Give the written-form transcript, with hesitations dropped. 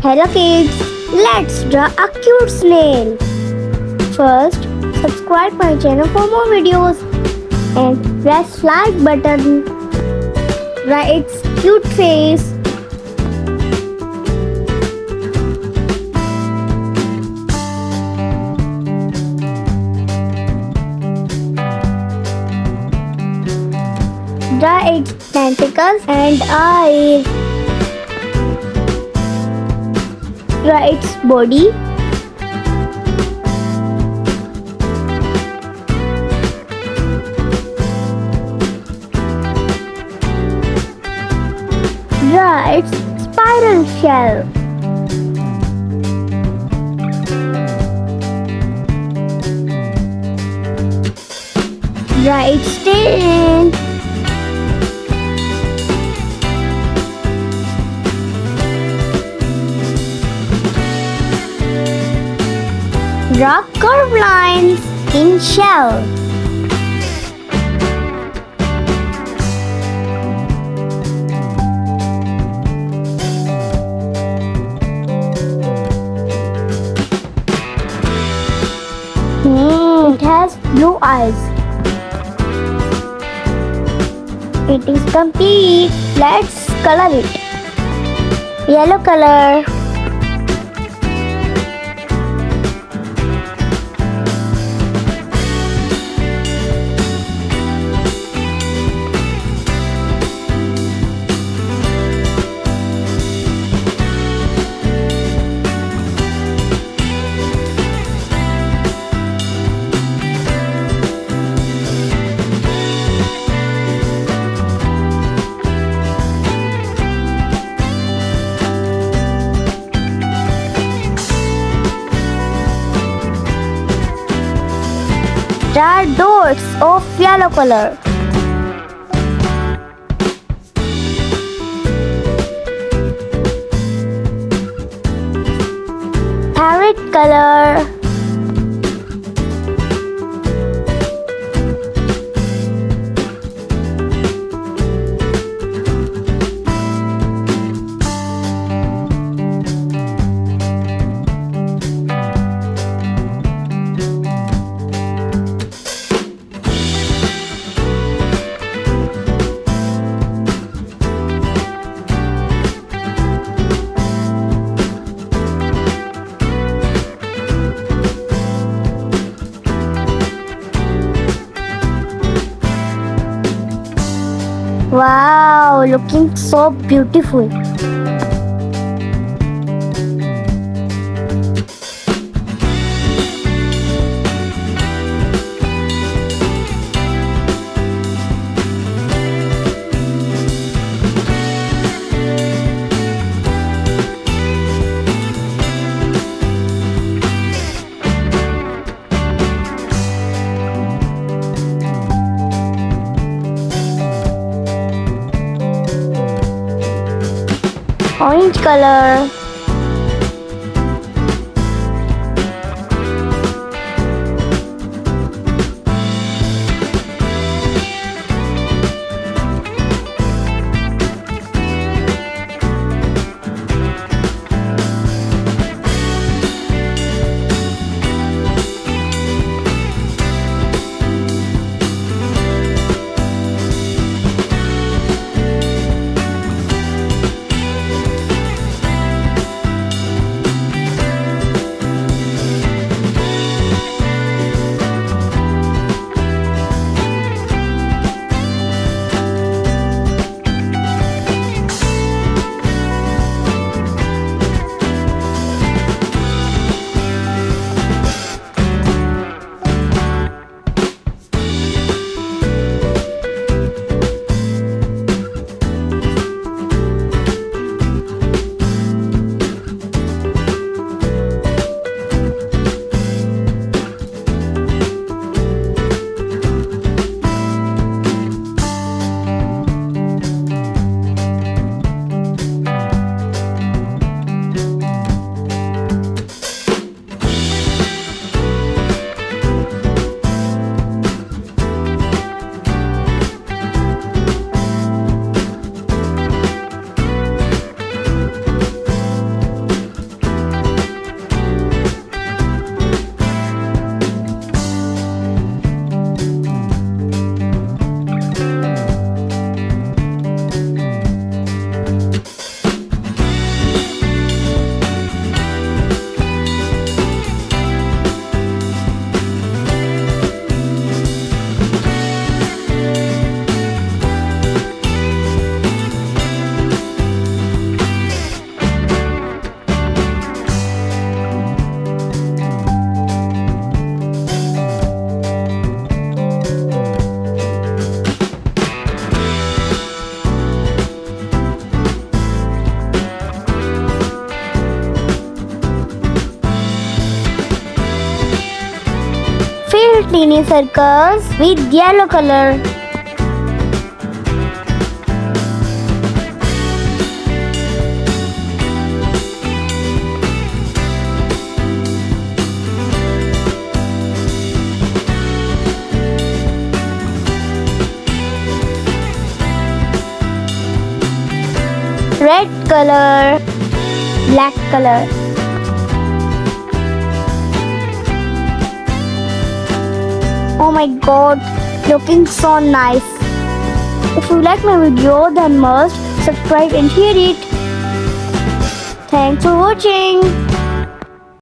Hello kids, let's draw a cute snail. First, subscribe my channel for more videos and press like button. Draw its cute face. Draw its tentacles and eyes. Draw its body. Draw its spiral shell. Draw its tail. Draw curved lines in shell. It has blue eyes. It is complete. Let's color it. Yellow color. Draw dots of yellow color. Parrot color. Wow, looking so beautiful. Orange color. tiny circles with yellow color. Red color, black color. Oh my god, looking so nice. If you like my video, then must subscribe and share it. Thanks for watching.